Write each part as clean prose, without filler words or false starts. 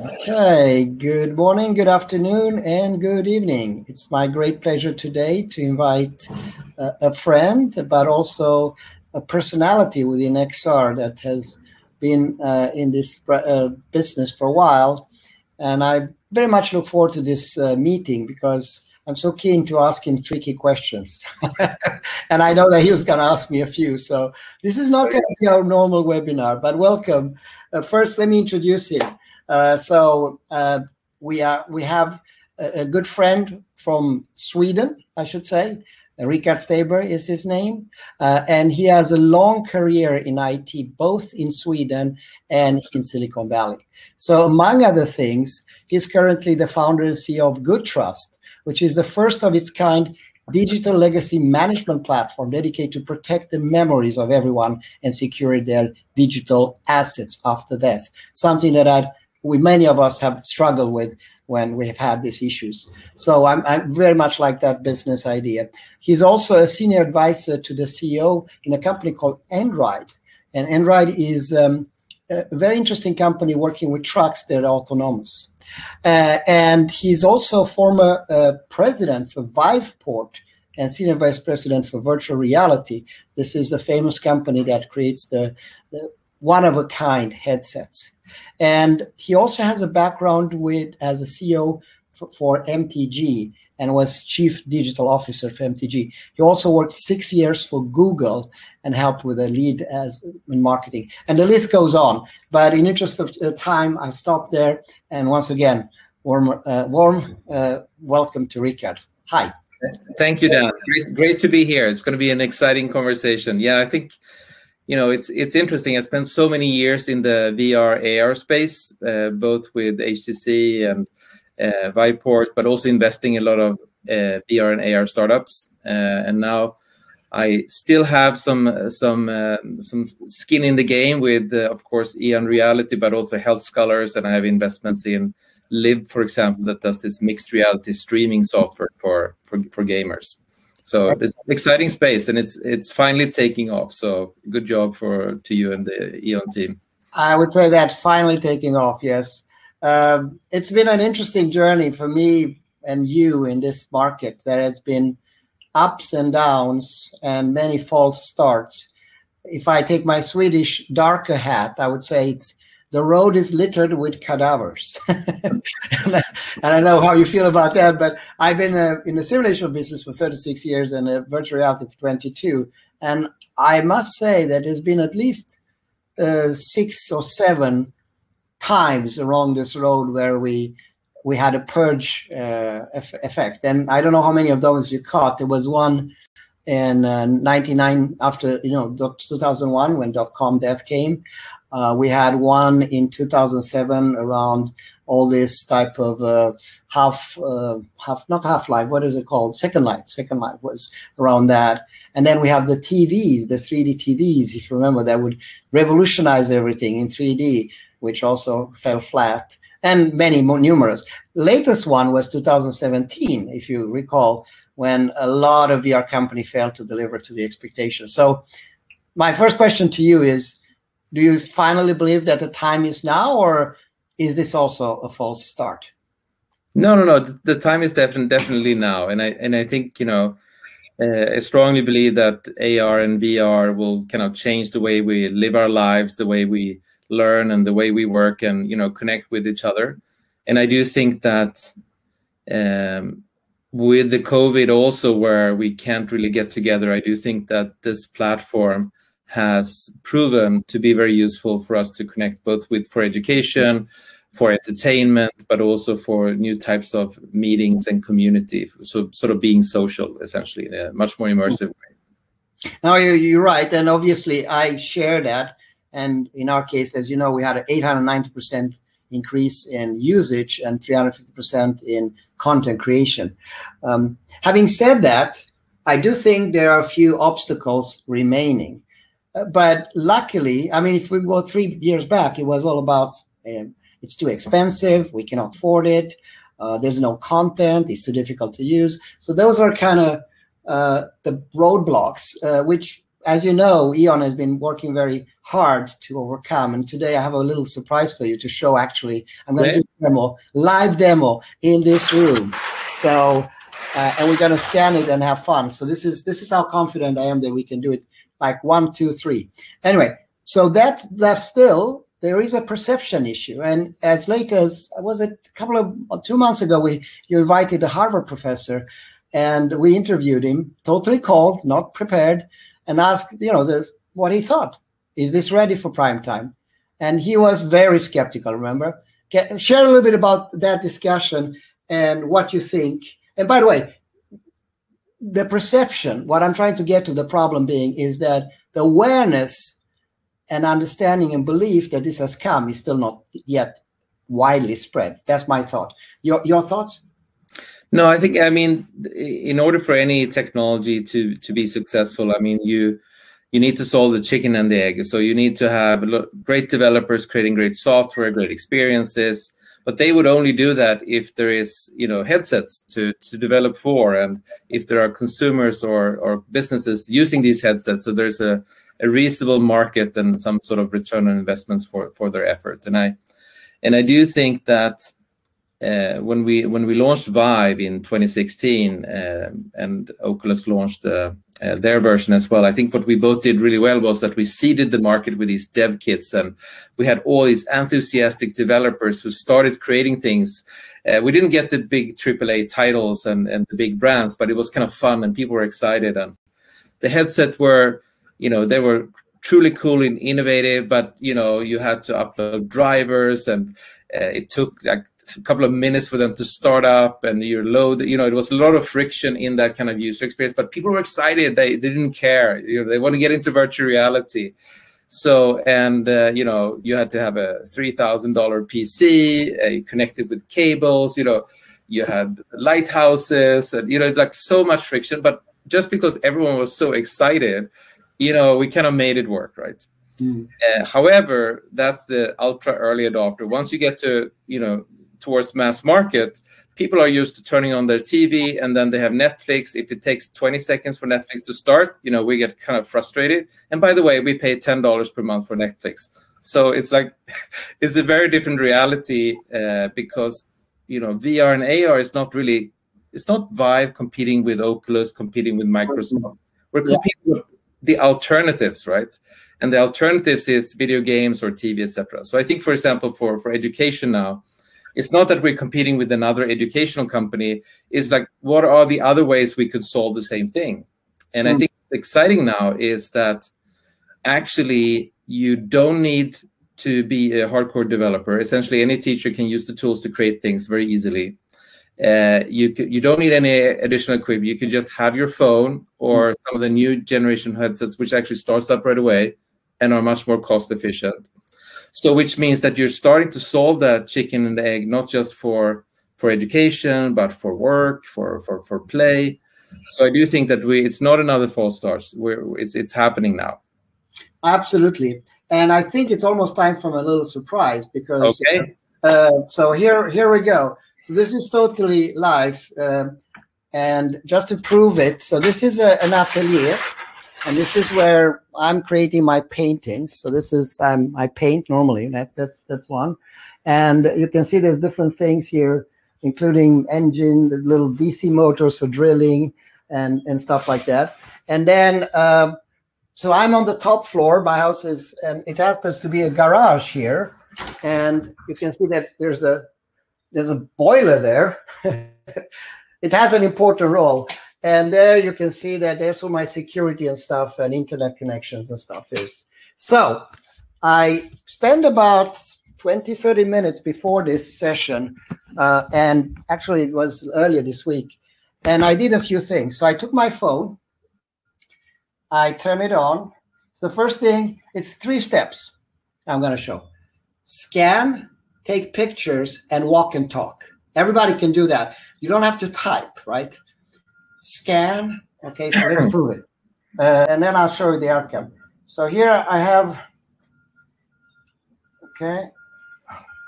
Okay, good morning, good afternoon, and good evening. It's my great pleasure today to invite a friend, but also a personality within XR that has been in this business for a while. And I very much look forward to this meeting because I'm so keen to ask him tricky questions. And I know that he was going to ask me a few. So this is not going to be our normal webinar, but welcome. First, let me introduce him. We have a good friend from Sweden, I should say. Rikard Steiber is his name, and he has a long career in IT, both in Sweden and in Silicon Valley. So among other things, he's currently the founder and CEO of Good Trust, which is the first of its kind digital legacy management platform dedicated to protect the memories of everyone and secure their digital assets after death, something that many of us have struggled with when we have had these issues. So I'm very much like that business idea. He's also a senior advisor to the CEO in a company called Einride. And Einride is a very interesting company working with trucks that are autonomous. And he's also former president for Viveport and senior vice president for virtual reality. This is the famous company that creates the one-of-a-kind headsets. And he also has a background as a CEO for MTG and was chief digital officer for MTG. He also worked 6 years for Google and helped with a lead in marketing. And the list goes on. But in interest of time, I'll stop there. And once again, warm welcome to Rikard. Hi. Thank you, Dan. Great to be here. It's going to be an exciting conversation. Yeah, I think it's interesting. I spent so many years in the VR AR space, both with HTC and Viveport, but also investing in a lot of VR and AR startups. And now I still have some skin in the game with, of course, Eon Reality, but also Health Scholars, and I have investments in Live, for example, that does this mixed reality streaming software for gamers. So it's an exciting space, and it's finally taking off. So good job to you and the Eon team. I would say that's finally taking off, yes. It's been an interesting journey for me and you in this market. There has been ups and downs and many false starts. If I take my Swedish darker hat, I would say the road is littered with cadavers. And I know how you feel about that, but I've been in the simulation business for 36 years and virtual reality for 22. And I must say that there's been at least 6 or 7 times along this road where we had a purge effect. And I don't know how many of those you caught. There was one in 99 after 2001 when .com death came. We had one in 2007 around all this type of not half-life, what is it called? Second Life. Second Life was around that. And then we have the TVs, the 3D TVs, if you remember, that would revolutionize everything in 3D, which also fell flat, and many more numerous. Latest one was 2017, if you recall, when a lot of VR companies failed to deliver to the expectations. So my first question to you is, do you finally believe that the time is now, or is this also a false start? No. The time is definitely now, and I think I strongly believe that AR and VR will kind of change the way we live our lives, the way we learn, and the way we work, and connect with each other. And I do think that with the COVID also, where we can't really get together, I do think that this platform has proven to be very useful for us to connect both for education, for entertainment, but also for new types of meetings and community. So sort of being social, essentially, in a much more immersive way. No, you're right. And obviously I share that. And in our case, as you know, we had an 890% increase in usage and 350% in content creation. Having said that, I do think there are a few obstacles remaining. But luckily, I mean, if we go 3 years back, it was all about it's too expensive, we cannot afford it, there's no content, it's too difficult to use. So those are kind of the roadblocks, which as you know, Eon has been working very hard to overcome. And today I have a little surprise for you to show. Actually, I'm going to do a demo, live demo in this room. So, and we're going to scan it and have fun. So this is how confident I am that we can do it like 1, 2, 3. Anyway, so that's still, there is a perception issue. And as late as, was it 2 months ago, you invited a Harvard professor and we interviewed him, totally cold, not prepared, and asked, what he thought. Is this ready for prime time? And he was very skeptical, remember? Share a little bit about that discussion and what you think. And by the way, the perception, what I'm trying to get to, the problem being, is that the awareness and understanding and belief that this has come is still not yet widely spread. That's my thought. Your thoughts? No, I think, in order for any technology to be successful, you need to solve the chicken and the egg. So you need to have great developers creating great software, great experiences, but they would only do that if there is, headsets to develop for, and if there are consumers or businesses using these headsets. So there's a reasonable market and some sort of return on investments for their effort. And I do think that when we launched VIVE in 2016 and Oculus launched their version as well, I think what we both did really well was that we seeded the market with these dev kits, and we had all these enthusiastic developers who started creating things. We didn't get the big AAA titles and the big brands, but it was kind of fun and people were excited. And the headset were, they were truly cool and innovative, but you had to upload drivers, and it took like a couple of minutes for them to start up, and you load, it was a lot of friction in that kind of user experience, but people were excited. They didn't care. They want to get into virtual reality. So, and you had to have a $3,000 PC connected with cables, you had lighthouses, and like so much friction. But just because everyone was so excited, we kind of made it work, right? However, that's the ultra early adopter. Once you get to, towards mass market, people are used to turning on their TV, and then they have Netflix. If it takes 20 seconds for Netflix to start, we get kind of frustrated. And by the way, we pay $10 per month for Netflix. So it's like, it's a very different reality because, VR and AR is not really, it's not VIVE competing with Oculus, competing with Microsoft. We're competing with the alternatives, right? And the alternatives is video games or TV, etc. So I think, for example, for education now, it's not that we're competing with another educational company. It's like, what are the other ways we could solve the same thing? And I think what's exciting now is that actually you don't need to be a hardcore developer. Essentially, any teacher can use the tools to create things very easily. You don't need any additional equipment. You can just have your phone or some of the new generation headsets, which actually starts up right away and are much more cost efficient. So which means that you're starting to solve that chicken and egg, not just for education, but for work, for play. So I do think that it's not another false start. It's happening now. Absolutely. And I think it's almost time for a little surprise because so here we go. So this is totally live. And just to prove it, so this is an atelier, and this is where I'm creating my paintings. So this is I paint normally. That's one, and you can see there's different things here, including engine, the little DC motors for drilling, and stuff like that. And then so I'm on the top floor. My house is, and it happens to be a garage here, and you can see that there's a boiler there. It has an important role. And there you can see that there's where my security and stuff and internet connections and stuff is. So I spent about 20, 30 minutes before this session. And actually it was earlier this week. And I did a few things. So I took my phone. I turn it on. So the first thing, it's 3 steps I'm going to show. Scan, take pictures, and walk and talk. Everybody can do that. You don't have to type, right? Scan. Okay, so let's prove it. And then I'll show you the outcome. So here I have, okay,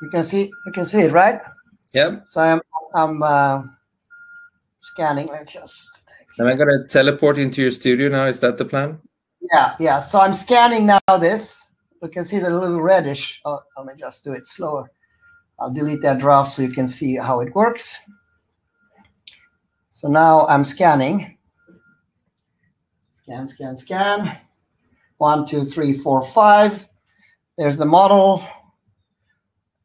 you can see it, right? Yep. So I'm scanning. Let's just. Am I going to teleport into your studio now? Is that the plan? Yeah. So I'm scanning now this. We can see the little reddish. Oh, let me just do it slower. I'll delete that draft so you can see how it works. So now I'm scanning. Scan. 1, 2, 3, 4, 5. There's the model.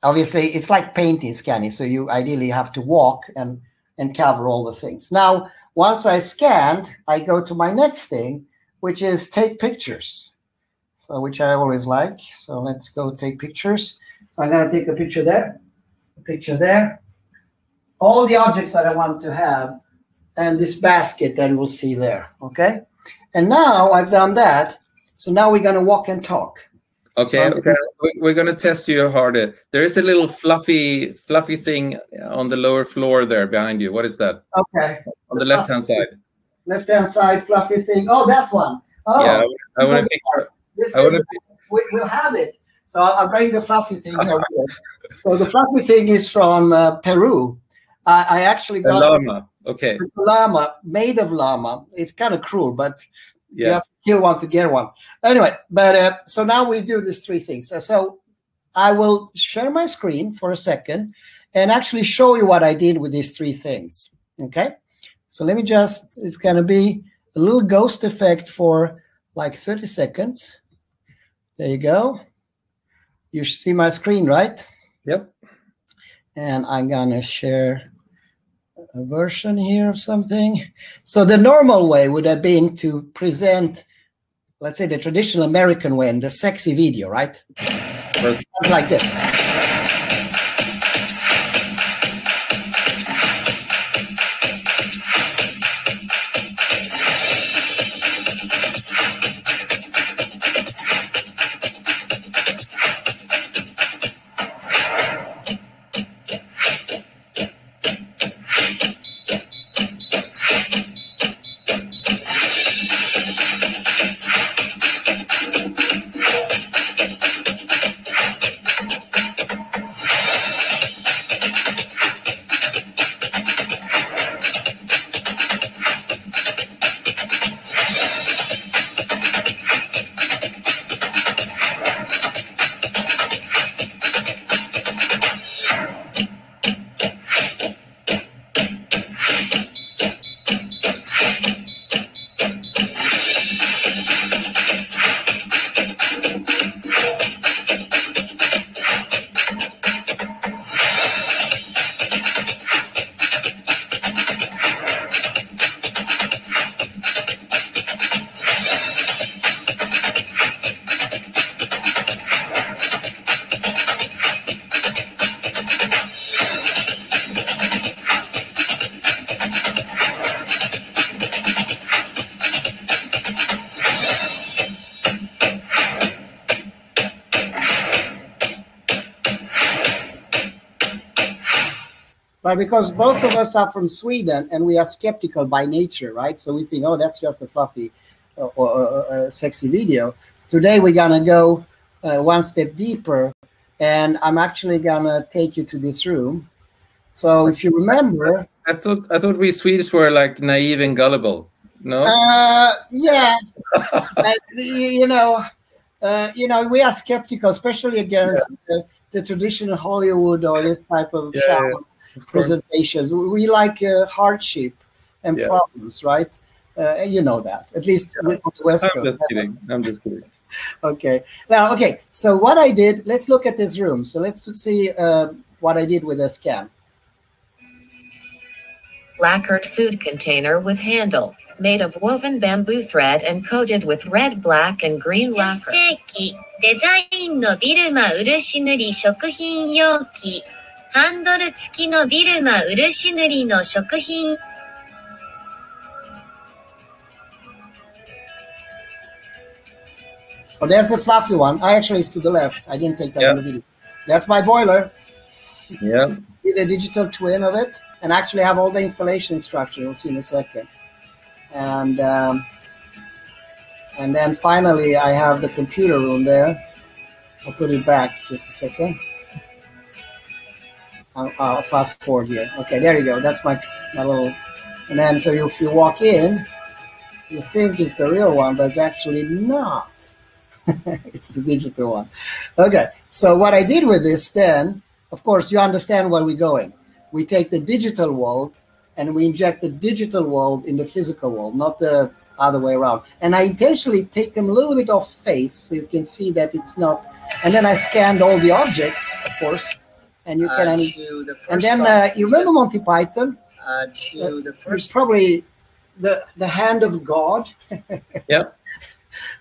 Obviously, it's like painting scanning. So you ideally have to walk and cover all the things. Now, once I scanned, I go to my next thing, which is take pictures. So which I always like. So let's go take pictures. So I'm going to take a picture there, a picture there. All the objects that I want to have, and this basket that we'll see there, okay? And now I've done that. So now we're going to walk and talk. Okay, so we're going to test you harder. There is a little fluffy thing on the lower floor there behind you. What is that? Okay. On the left-hand side. Left-hand side, fluffy thing. Oh, that one. Oh, yeah, I want to picture. We'll have it. So I'll bring the fluffy thing here. So the fluffy thing is from Peru. I actually got a llama. Okay. It's a llama, made of llama. It's kind of cruel, but yes. You have to kill one to get one. Anyway, but so now we do these three things. So I will share my screen for a second and actually show you what I did with these three things. Okay. So let me just, it's going to be a little ghost effect for like 30 seconds. There you go. You see my screen, right? Yep. And I'm going to share a version here of something. So the normal way would have been to present, let's say, the traditional American way, and the sexy video, right? Like this. But because both of us are from Sweden and we are skeptical by nature, right? So we think, oh, that's just a fluffy or a sexy video. Today we're gonna go one step deeper, and I'm actually gonna take you to this room. So if you remember, I thought we Swedes were like naive and gullible. No. Yeah. You know, we are skeptical, especially against the traditional Hollywood or this type of presentations. We like hardship and problems, right? You know that, at least with the West Coast. I'm just kidding. Okay. Now, okay. So what I did, let's look at this room. So let's see what I did with a scan. Lacquered food container with handle, made of woven bamboo thread and coated with red, black, and green lacquer. 10世紀デザインのビルマ漆塗り食品容器。ハンドル付きのビルマ漆塗りの食品。Oh, there's the fluffy one. Actually, it's to the left. I didn't take that in the video. That's my boiler. Yeah. Did a digital twin of it, and actually have all the installation instructions. We'll see in a second. And then finally, I have the computer room there. I'll put it back just a second. I'll fast forward here. Okay, there you go. That's my little. And then, so if you walk in, you think it's the real one, but it's actually not. It's the digital one. Okay, so what I did with this then, of course, you understand where we're going. We take the digital world and we inject the digital world in the physical world, not the other way around. And I intentionally take them a little bit off face so you can see that it's not. And then I scanned all the objects, of course, and you can. And then you remember Monty Python? To the first, probably the hand of God. Yeah.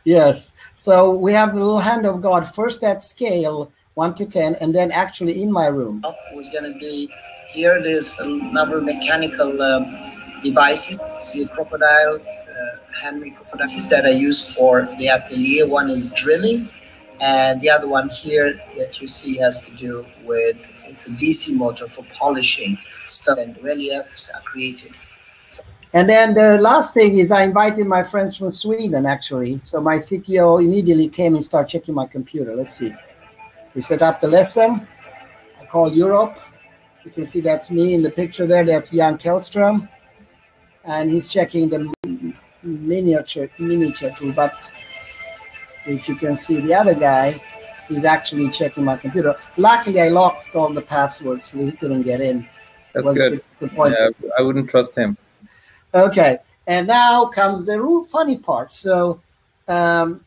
Yes. So we have the little hand of God first at scale 1 to 10, and then actually in my room. Was going to be here. There's another mechanical devices. See a crocodile, handmade crocodiles that I use for the atelier. One is drilling, and the other one here that you see has to do with, it's a DC motor for polishing stuff, and reliefs are created. And then the last thing is I invited my friends from Sweden, actually. So my CTO immediately came and started checking my computer. Let's see. We set up the lesson. I called Europe. You can see that's me in the picture there. That's Jan Kellström. And he's checking the miniature tool. But if you can see the other guy, he's actually checking my computer. Luckily, I locked all the passwords so he couldn't get in. That's good. Yeah, I wouldn't trust him. Okay, and now comes the real funny part. So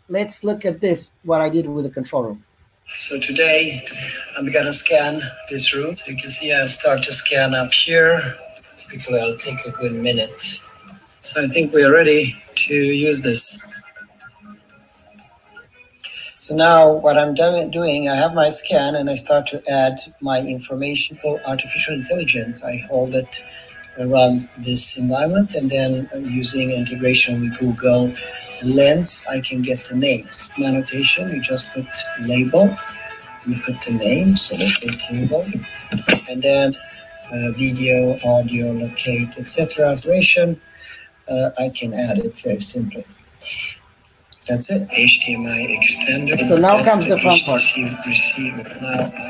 let's look at this, what I did with the control room. So today I'm going to scan this room. So you can see I'll start to scan up here. Typically I'll take a good minute. So I think we're ready to use this. So now what I'm doing, I have my scan and I start to add my information for artificial intelligence. I hold it around this environment, and then using integration with Google Lens, I can get the names. Annotation, you just put the label, you put the name, so let's say table, and then video, audio, locate, etc. Duration, I can add it very simply. That's it. HDMI extender. So now comes the fun part.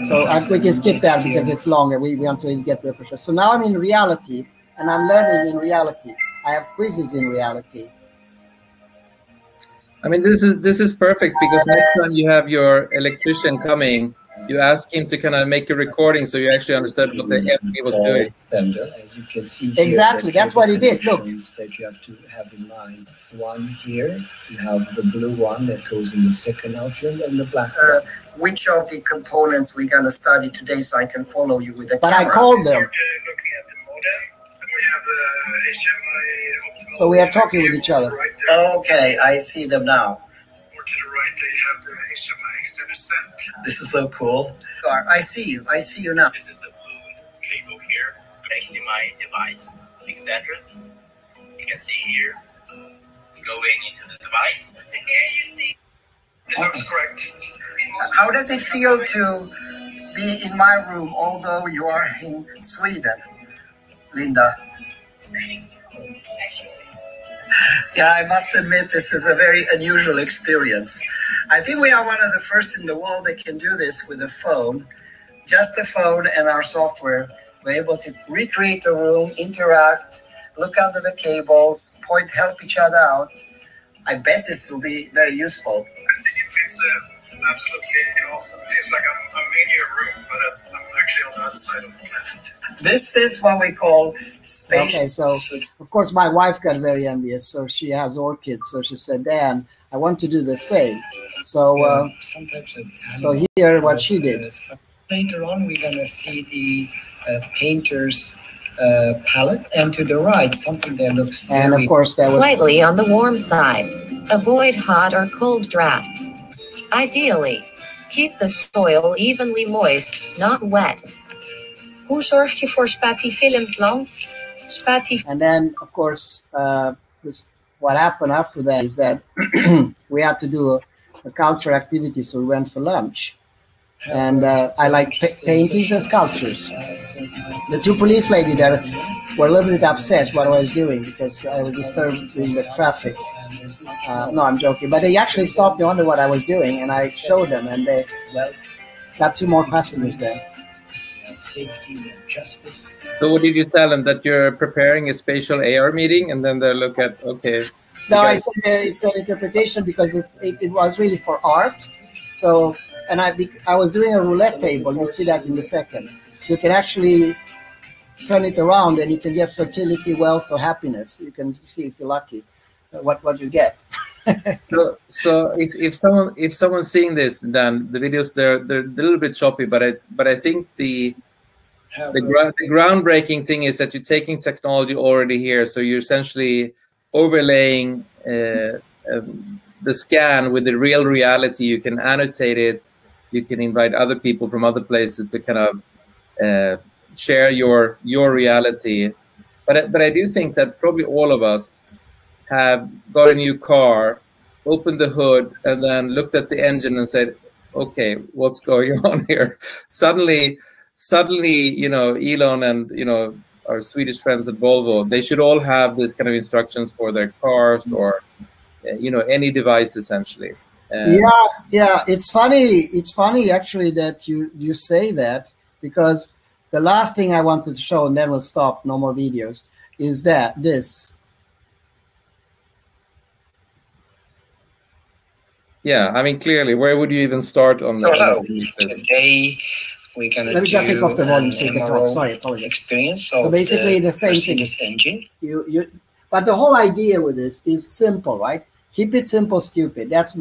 So I quickly skip that because it's longer. We want to get to the question. So now I'm in reality, and I'm learning in reality. I have quizzes in reality. I mean, this is perfect because next time you have your electrician coming, you ask him to kind of make a recording so you actually understood what the MD was doing. As you can see here, exactly, that's what he did. Look, that you have to have in mind. One here, you have the blue one that goes in the second outline, and the black one. Which of the components we're going to study today, so I can follow you with the camera? I called them. Looking at the modem. We have the HDMI. So we are talking with each other. Okay, I see them now. More to the right, you have the HDMI extender set. This is so cool. I see you. I see you now. This is the blue cable here, HDMI device extender. You can see here, going into the device. So here you see. It looks correct. How does it feel to be in my room, although you are in Sweden, Linda? Yeah, I must admit this is a very unusual experience. I think we are one of the first in the world that can do this with a phone. Just a phone and our software. We're able to recreate the room, interact, look under the cables, help each other out. I bet this will be very useful. I think it feels absolutely awesome. It feels like I'm in your room, but I'm actually on the other side of the planet. This is what we call space. Okay, so of course my wife got very envious. So she has orchids. So she said, Dan, I want to do the same. So so here what she did. Later on, we're going to see the painter's palette, and to the right, something that looks very... And of course that was... Slightly on the warm side. Avoid hot or cold drafts. Ideally, keep the soil evenly moist, not wet. Hoe zorg je voor spathiphyllum plant? And then, of course, what happened after that is that we had to do a culture activity, so we went for lunch. And I like paintings and sculptures. The two police ladies there were a little bit upset what I was doing because I was disturbing the traffic. No, I'm joking. But they actually stopped me, wonder what I was doing, and I showed them, and they got 2 more customers there. Safety and justice. So what did you tell them, that you're preparing a spatial AR meeting, and then they look at, okay. No, I said it's an interpretation because it was really for art. So, and I was doing a roulette table. You'll see that in a second. So you can actually turn it around, and you can get fertility, wealth, or happiness. You can see if you're lucky what you get. so if someone's seeing this, then the videos they're a little bit choppy, but I think the groundbreaking thing is that you're taking technology already here, so you're essentially overlaying the scan with the real reality. You can annotate it. You can invite other people from other places to kind of share your reality. But I do think that probably all of us have got a new car, opened the hood, and then looked at the engine and said, okay, what's going on here? Suddenly, you know, Elon and, you know, our Swedish friends at Volvo, they should all have this kind of instructions for their cars or, you know, any device essentially. Yeah, it's funny actually that you say that, because the last thing I wanted to show, and then we'll stop, no more videos, is that this. Yeah, I mean, clearly, where would you even start on so that? Today we're gonna Let me just take off the volume so you can talk. Sorry, apologies. Experience. So basically the same thing. Engine. But the whole idea with this is simple, right? Keep it simple, stupid. That's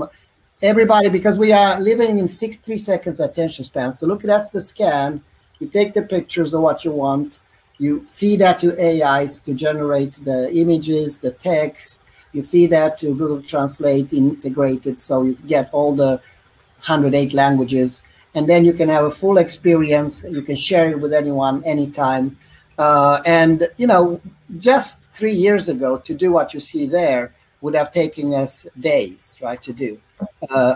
everybody, because we are living in 3 seconds attention span. So look, that's the scan. You take the pictures of what you want. You feed that to AIs to generate the images, the text. You feed that to Google Translate integrated, so you get all the 108 languages. And then you can have a full experience. You can share it with anyone, anytime. And, you know, just 3 years ago, to do what you see there would have taken us days, right, to do.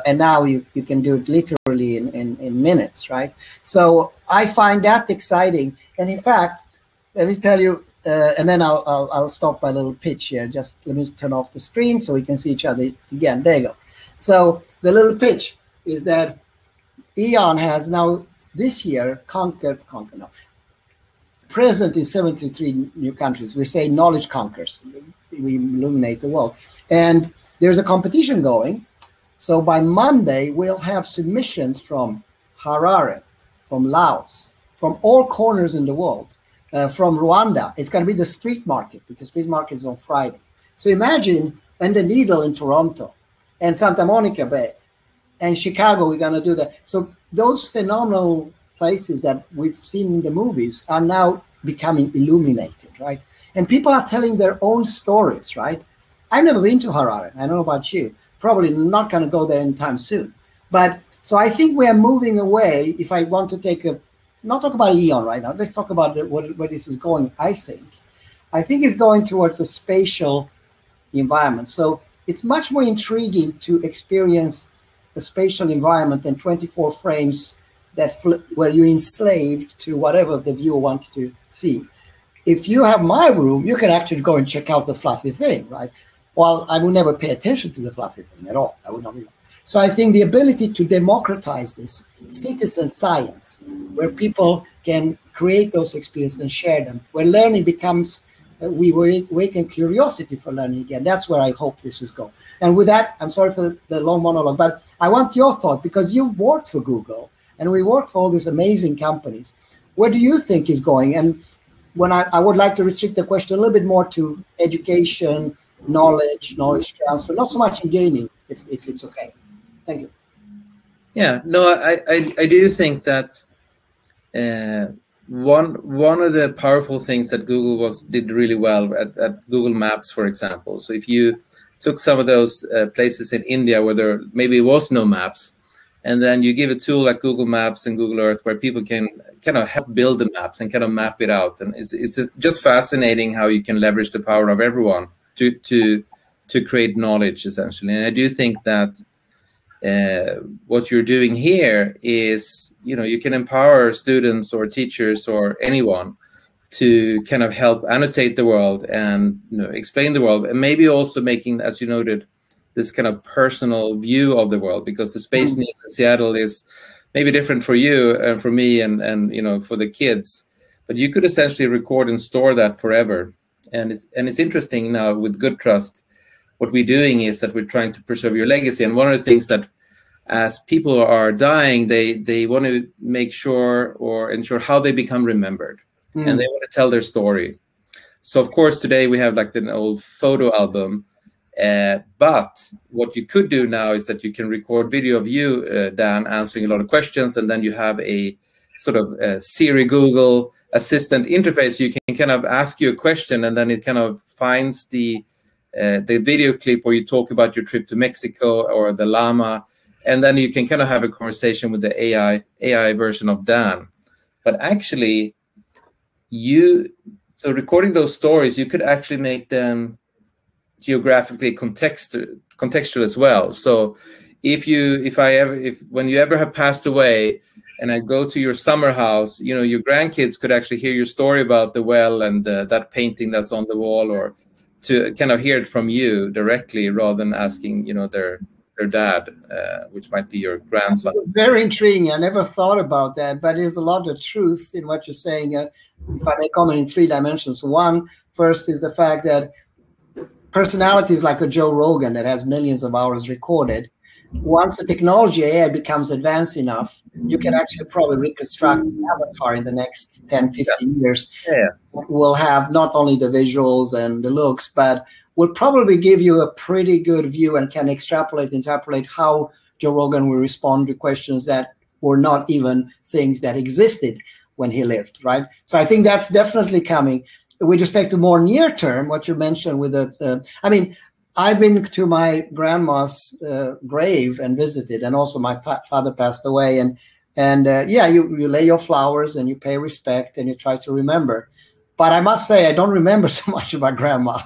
And now you can do it literally in minutes, right? So I find that exciting. And in fact, let me tell you, and then I'll stop my little pitch here. Just let me turn off the screen so we can see each other again. There you go. So the little pitch is that E.ON has now this year present in 73 new countries. We say knowledge conquers. We illuminate the world. And there's a competition going. So by Monday, we'll have submissions from Harare, from Laos, from all corners in the world. From Rwanda. It's going to be the street market, because street market is on Friday. So imagine, and the Needle in Toronto, and Santa Monica Bay, and Chicago, we're going to do that. So those phenomenal places that we've seen in the movies are now becoming illuminated, right? And people are telling their own stories, right? I've never been to Harare. I don't know about you. Probably not going to go there anytime soon. But so I think we are moving away. If I want to take not talk about E.ON right now. Let's talk about where this is going. I think it's going towards a spatial environment. So it's much more intriguing to experience a spatial environment than 24 frames where you're enslaved to whatever the viewer wants to see. If you have my room, you can actually go and check out the fluffy thing, right? Well, I will never pay attention to the fluffy thing at all. I would not. So I think the ability to democratize this citizen science, where people can create those experiences and share them, where learning becomes, we awaken curiosity for learning again. That's where I hope this is going. And with that, I'm sorry for the long monologue, but I want your thought, because you worked for Google and we work for all these amazing companies. Where do you think is going? And when I would like to restrict the question a little bit more to education, knowledge transfer, not so much in gaming, if it's okay. Thank you. Yeah, no, I do think that one of the powerful things that Google did really well at Google Maps, for example. So if you took some of those places in India where there maybe was no maps, and then you give a tool like Google Maps and Google Earth where people can kind of help build the maps and kind of map it out, and it's just fascinating how you can leverage the power of everyone to create knowledge essentially. And I do think that what you're doing here is, you know, you can empower students or teachers or anyone to kind of help annotate the world and, you know, explain the world, and maybe also making, as you noted, this kind of personal view of the world, because the space need in Seattle is maybe different for you and for me and you know, for the kids. but you could essentially record and store that forever. And it's interesting now with Good Trust. What we're doing is that we're trying to preserve your legacy. And one of the things that, as people are dying, they want to make sure or ensure how they become remembered, and they want to tell their story. So of course today we have like an old photo album, but what you could do now is that you can record video of you, Dan, answering a lot of questions, and then you have a sort of Siri Google assistant interface. You can kind of ask you a question, and then it kind of finds the video clip where you talk about your trip to Mexico or the llama, and then you can kind of have a conversation with the AI version of Dan. But actually, so recording those stories, you could actually make them geographically contextual as well. So when you ever have passed away, and I go to your summer house, you know, your grandkids could actually hear your story about the well and that painting that's on the wall, or to kind of hear it from you directly rather than asking, you know, their dad, which might be your grandson. Very intriguing. I never thought about that, but there's a lot of truth in what you're saying. If I may comment in 3 dimensions. One, first is the fact that personalities like a Joe Rogan that has millions of hours recorded, once the technology AI becomes advanced enough, you can actually probably reconstruct an avatar in the next 10, 15 years. Yeah. Will have not only the visuals and the looks, but will probably give you a pretty good view and can interpolate how Joe Rogan will respond to questions that were not even things that existed when he lived, right? So I think that's definitely coming. With respect to more near term, what you mentioned with I mean, I've been to my grandma's grave and visited, and also my father passed away. And yeah, you lay your flowers and you pay respect and you try to remember. But I must say, I don't remember so much about grandma.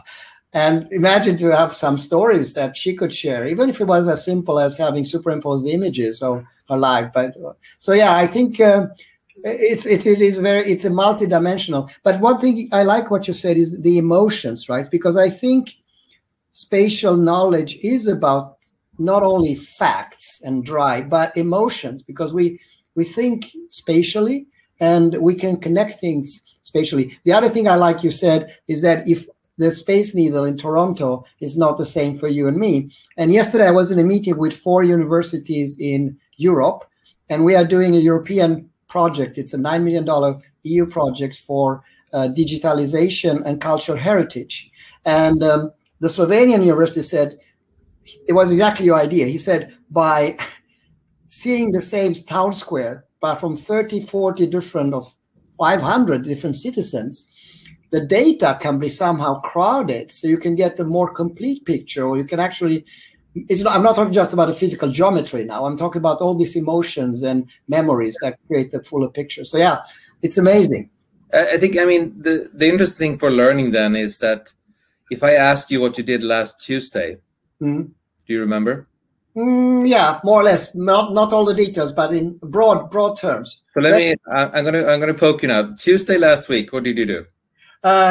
And imagine to have some stories that she could share, even if it was as simple as having superimposed images of her life. But so yeah, I think it's a multidimensional. But one thing I like what you said is the emotions, right? Because I think spatial knowledge is about not only facts and but emotions, because we think spatially and we can connect things spatially. The other thing I like you said is that if the Space Needle in Toronto is not the same for you and me. And yesterday I was in a meeting with 4 universities in Europe, and we are doing a European project. It's a $9 million EU project for digitalization and cultural heritage. And the Slovenian university said, it was exactly your idea. He said, by seeing the same town square, but from 30, 40 different or 500 different citizens, the data can be somehow crowded, so you can get a more complete picture, or you can actually, I'm not talking just about the physical geometry now, I'm talking about all these emotions and memories that create the fuller picture. So yeah, it's amazing. I think, I mean, the interesting thing for learning then is that if I asked you what you did last Tuesday, do you remember? Yeah, more or less. Not all the details, but in broad terms. So I'm gonna poke you now. Tuesday last week, what did you do?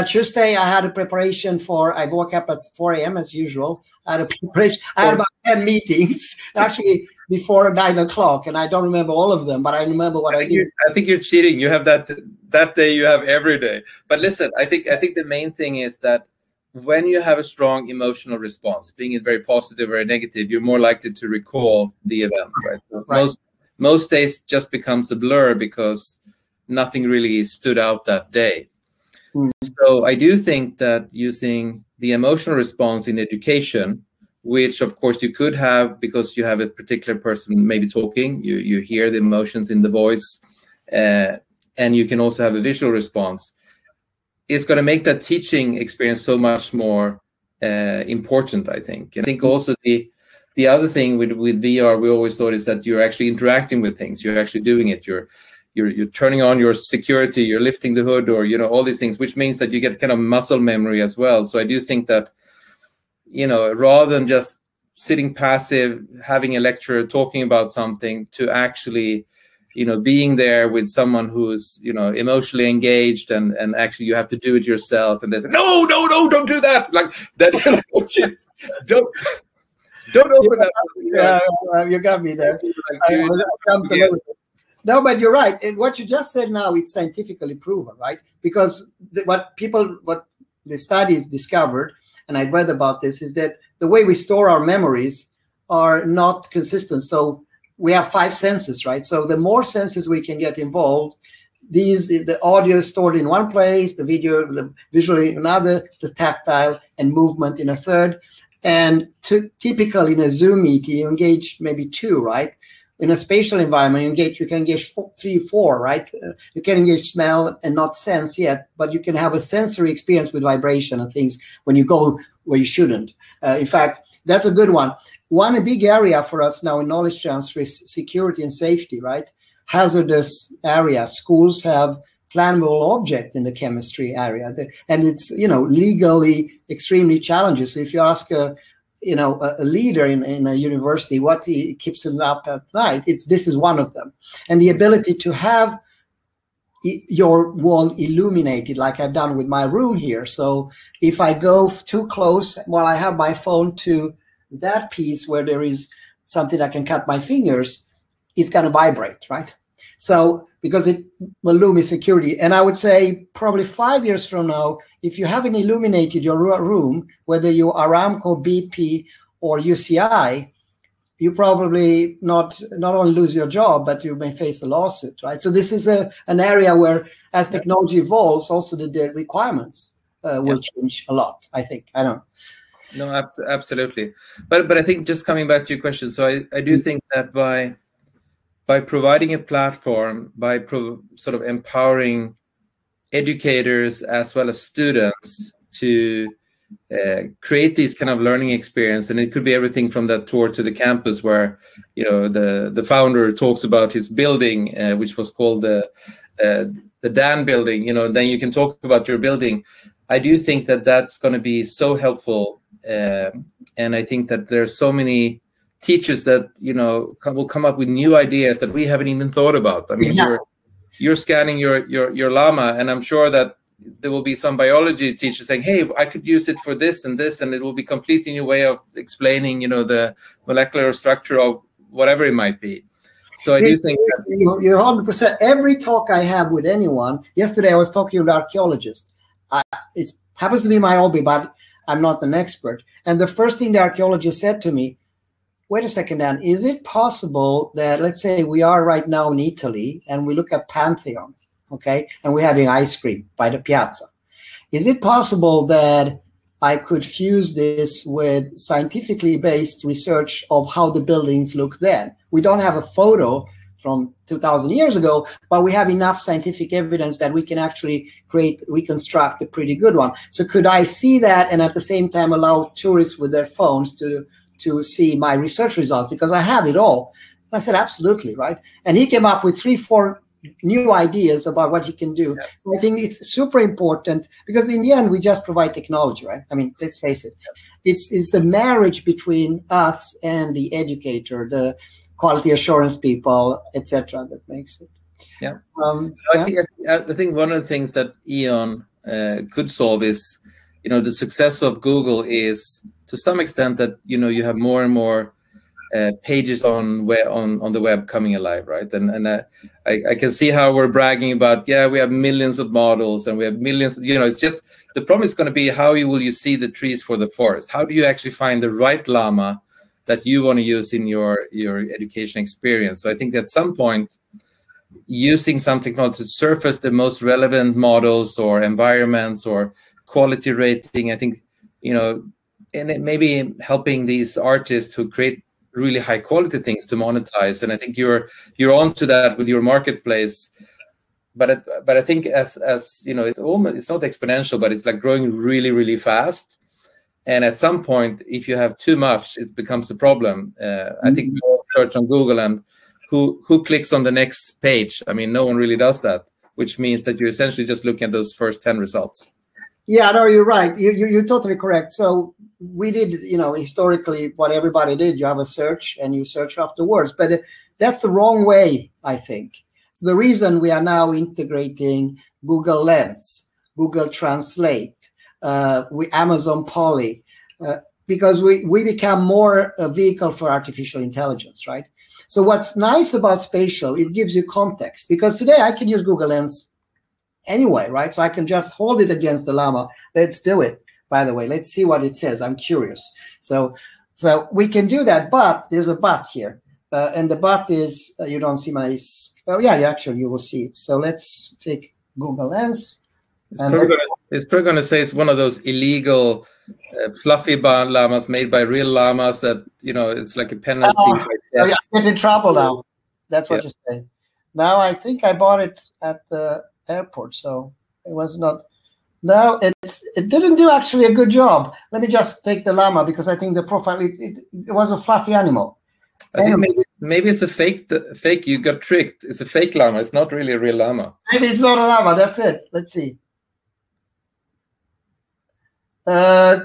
Tuesday, I had a preparation I woke up at 4 a.m. as usual. I had a preparation. I had about 10 meetings, actually, before 9 o'clock, and I don't remember all of them, but I remember what I did. I think you're cheating. You have that day, you have every day. But listen, I think the main thing is that when you have a strong emotional response, being it very positive or negative, you're more likely to recall the event, right? Right. Most days just becomes a blur because nothing really stood out that day. So I do think that using the emotional response in education, which of course you could have because you have a particular person maybe talking, you hear the emotions in the voice, and you can also have a visual response, is going to make that teaching experience so much more important, I think. And I think also the other thing with VR, we always thought, is that you're actually interacting with things. You're actually doing it. You're turning on your security, you're lifting the hood, or, you know, all these things, which means that you get kind of muscle memory as well. So I do think that, you know, rather than just sitting passive, having a lecturer talking about something, to actually, you know, being there with someone who's, you know, emotionally engaged, and actually you have to do it yourself, and they say, no, don't do that. Like that, oh, shit. Don't open that. You got me there. No, but you're right. And what you just said now, it's scientifically proven, right? Because what the studies discovered, and I read about this, is that the way we store our memories are not consistent. So we have 5 senses, right? So the more senses we can get involved, the audio is stored in one place, the video, the visually in another, the tactile and movement in a third. And typically in a Zoom meeting, you engage maybe 2, right? In a spatial environment, you can engage 3, 4, right? You can engage smell and not sense yet, but you can have a sensory experience with vibration and things when you go where you shouldn't. In fact, that's a good one. One big area for us now in knowledge transfer is security and safety, right? Hazardous areas. Schools have flammable objects in the chemistry area, and it's legally extremely challenging. So if you ask a leader in a university what keeps him up at night, this is one of them. And the ability to have your wall illuminated, like I've done with my room here. So if I go too close while I have my phone to that piece where there is something that can cut my fingers, it's going to vibrate, right? So because it will illuminate security. And I would say probably 5 years from now, if you haven't illuminated your room, whether you're Aramco, BP, or UCI, you probably not only lose your job, but you may face a lawsuit, right? So this is an area where, as technology evolves, also the requirements will change a lot, I think. I don't know. No, absolutely. But I think, just coming back to your question, so I do think that by providing a platform, by sort of empowering educators as well as students to create these kind of learning experience, and it could be everything from that tour to the campus where the founder talks about his building, which was called the Dan building, then you can talk about your building. I do think that that's going to be so helpful, and I think that there's so many teachers that will come up with new ideas that we haven't even thought about. I mean, you're scanning your llama, and I'm sure that there will be some biology teacher saying, "Hey, I could use it for this and this," and it will be completely new way of explaining, the molecular structure of whatever it might be. So I do think that you're 100%. Every talk I have with anyone, yesterday I was talking with archaeologists. It happens to be my hobby, but I'm not an expert. And the first thing the archaeologist said to me, wait a second, Dan, is it possible that, let's say we are right now in Italy and we look at Pantheon, okay, and we're having ice cream by the piazza. Is it possible that I could fuse this with scientifically based research of how the buildings look then? We don't have a photo from 2,000 years ago, but we have enough scientific evidence that we can actually reconstruct a pretty good one. So could I see that and at the same time allow tourists with their phones to see my research results, because I have it all? And I said, absolutely, right? And he came up with 3, 4 new ideas about what he can do. Yeah. So I think it's super important, because in the end, we just provide technology, right? I mean, let's face it. It's the marriage between us and the educator, the quality assurance people, etc., that makes it. Yeah. I think one of the things that Eon could solve is, the success of Google is, to some extent, that you have more and more pages on the web coming alive, right? And I can see how we're bragging about, we have millions of models and we have millions. It's just, the problem is going to be how will you see the trees for the forest? How do you actually find the right llama that you want to use in your education experience? So I think at some point, using some technology to surface the most relevant models or environments or quality rating, I think, and it maybe helping these artists who create really high quality things to monetize. And I think you're onto that with your marketplace. But I think as it's not exponential, but it's like growing really, really fast. And at some point, if you have too much, it becomes a problem. I think we all search on Google, and who clicks on the next page? I mean, no one really does that, which means that you're essentially just looking at those first 10 results. Yeah, no, you're right. You're totally correct. So we did, historically what everybody did. You have a search and you search afterwards, but that's the wrong way, I think. So the reason we are now integrating Google Lens, Google Translate, Amazon Poly, because we become more a vehicle for artificial intelligence, right? So what's nice about spatial, it gives you context, because today I can use Google Lens anyway, right? So I can just hold it against the llama. Let's do it. By the way, let's see what it says. I'm curious. So we can do that, but there's a but here. And the but is, you don't see my, oh yeah, actually you will see it. So let's take Google Lens. It's probably going to say it's one of those illegal fluffy llamas made by real llamas that, you know, it's like a penalty. Yeah, I'm in trouble now. That's what you say. Now I think I bought it at the airport, so it was not. No, it didn't do actually a good job. Let me just take the llama, because I think the profile, it was a fluffy animal. I think maybe it's a fake. You got tricked. It's a fake llama. It's not really a real llama. Maybe it's not a llama. That's it. Let's see.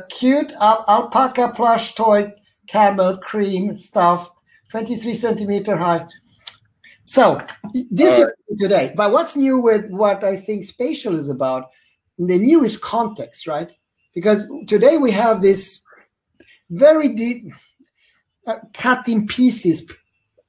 Cute alpaca plush toy, camel, cream, stuffed, 23 centimeter high. So this is today. But what's new with what I think spatial is about? The new is context, right? Because today we have this very deep, cut in pieces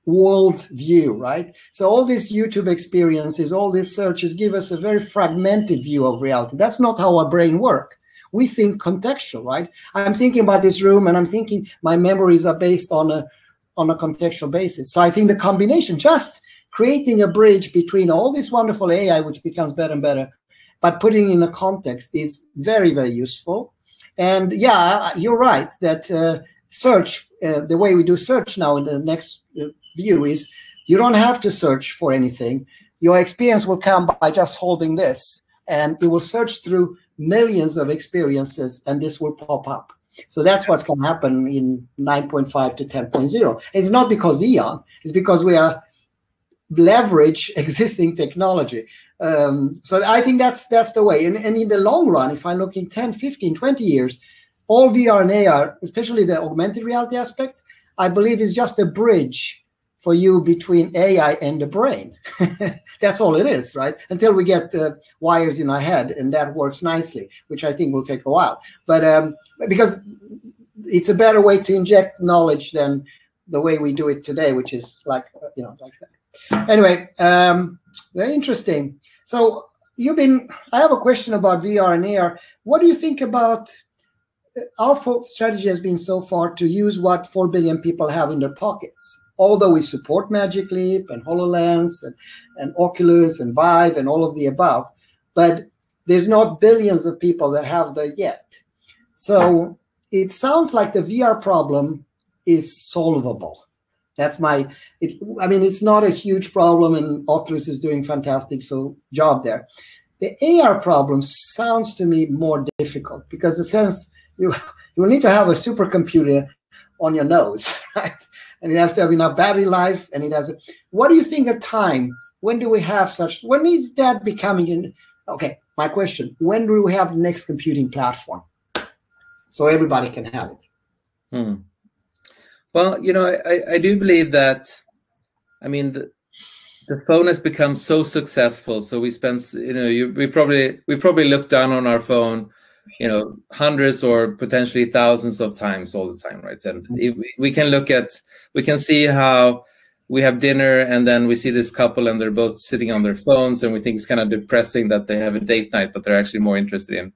world view, right? So all these YouTube experiences, all these searches give us a very fragmented view of reality. That's not how our brain works. We think contextual, right? I'm thinking about this room, and I'm thinking my memories are based on a contextual basis. So I think the combination, just creating a bridge between all this wonderful AI, which becomes better and better, but putting in a context is very, very useful. And yeah, you're right that search, the way we do search now in the next view is you don't have to search for anything. Your experience will come by just holding this, and it will search through millions of experiences, and this will pop up. So that's what's going to happen in 9.5 to 10.0. It's not because Eon, it's because we are leverage existing technology. So I think that's the way. And in the long run, if I look in 10, 15, 20 years, all VR and AR, especially the augmented reality aspects, I believe is just a bridge for you between AI and the brain. That's all it is, right? Until we get wires in our head, and that works nicely, which I think will take a while. But because it's a better way to inject knowledge than the way we do it today, which is like, like that. Anyway, very interesting. So I have a question about VR and AR. What do you think about, our strategy has been so far to use what 4 billion people have in their pockets. Although we support Magic Leap and HoloLens and Oculus and Vive and all of the above, but there's not billions of people that have that yet. So it sounds like the VR problem is solvable. That's it's not a huge problem, and Oculus is doing fantastic job there. The AR problem sounds to me more difficult, because in a sense you will need to have a supercomputer on your nose, right? And it has to have enough battery life, and it has. What do you think a time? When do we have such? When is that becoming? Okay, my question: when do we have the next computing platform, so everybody can have it? Well, I do believe that. I mean, the phone has become so successful. So we spend, we probably look down on our phone, hundreds or potentially thousands of times all the time, right? And we can see how we have dinner, and then we see this couple and they're both sitting on their phones, and we think it's kind of depressing that they have a date night, but they're actually more interested in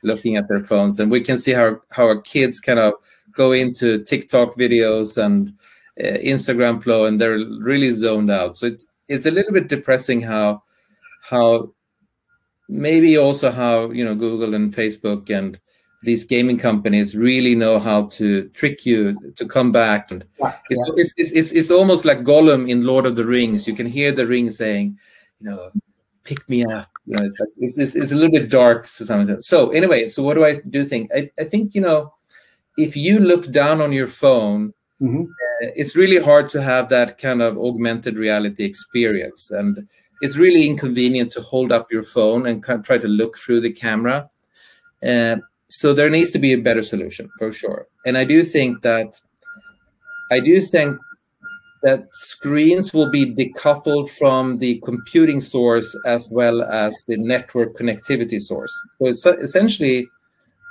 looking at their phones. And we can see how our kids kind of go into TikTok videos and Instagram flow, and they're really zoned out. So it's a little bit depressing how maybe also how Google and Facebook and these gaming companies really know how to trick you to come back. And it's almost like Gollum in Lord of the Rings. You can hear the ring saying, pick me up. It's like it's a little bit dark to some extent. So anyway, so what do I think? I think if you look down on your phone, it's really hard to have that kind of augmented reality experience, and it's really inconvenient to hold up your phone and try to look through the camera. So there needs to be a better solution for sure. And I do think that screens will be decoupled from the computing source as well as the network connectivity source. So it's essentially,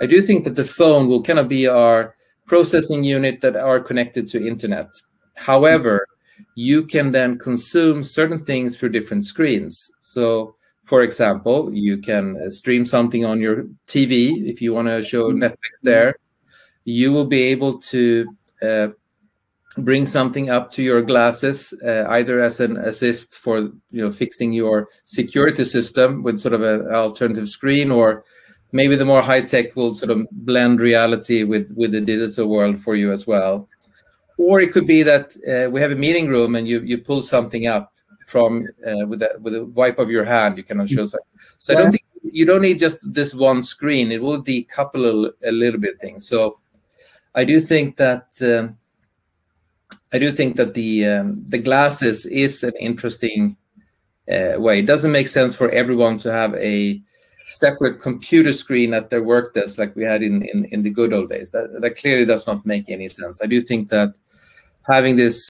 I do think that the phone will kind of be our processing unit that are connected to internet. However, you can then consume certain things through different screens. So, for example, you can stream something on your TV if you want to show Netflix there. You will be able to bring something up to your glasses, either as an assist for fixing your security system with sort of an alternative screen, or maybe the more high tech will sort of blend reality with the digital world for you as well. Or it could be that we have a meeting room and you pull something up from with a wipe of your hand. You cannot show something. So I don't think you don't need just this one screen. It will decouple a little bit things. So I do think that the glasses is an interesting way. It doesn't make sense for everyone to have a separate computer screen at their work desk like we had in the good old days. That clearly does not make any sense. I do think that having this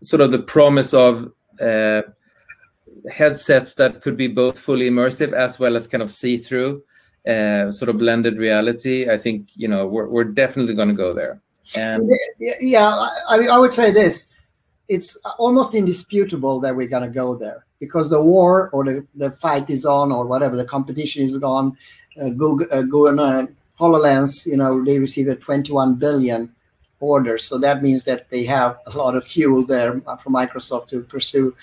sort of the promise of headsets that could be both fully immersive as well as kind of see-through, sort of blended reality, I think we're definitely going to go there. And yeah, I would say this: it's almost indisputable that we're going to go there, because the war or the fight is on, or whatever, the competition is on. Google HoloLens, they received a 21 billion orders, so that means that they have a lot of fuel there from Microsoft to pursue.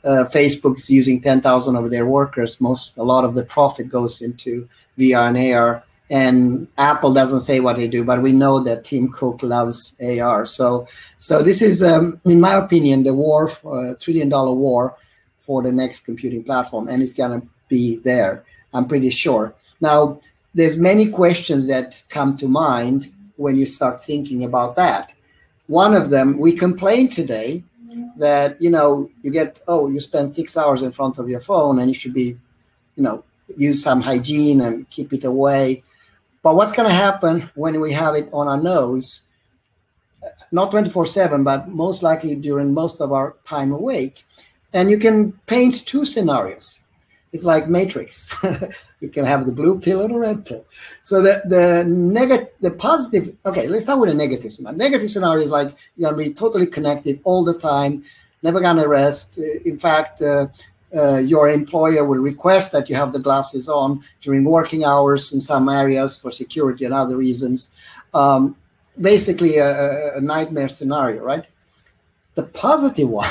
Facebook's using 10,000 of their workers. A lot of the profit goes into VR and AR. And Apple doesn't say what they do, but we know that Tim Cook loves AR. So this is, in my opinion, the war, $1 trillion war for the next computing platform, and it's going to be there, I'm pretty sure. Now, there's many questions that come to mind when you start thinking about that. One of them, we complained today that, you spend 6 hours in front of your phone and you should be, use some hygiene and keep it away. But what's going to happen when we have it on our nose, not 24/7, but most likely during most of our time awake? And you can paint two scenarios. It's like Matrix. You can have the blue pill or the red pill. So the positive, okay, let's start with a negative scenario. Negative scenario is like you're going to be totally connected all the time, never going to rest. In fact, your employer will request that you have the glasses on during working hours in some areas for security and other reasons. Basically a nightmare scenario, right? The positive one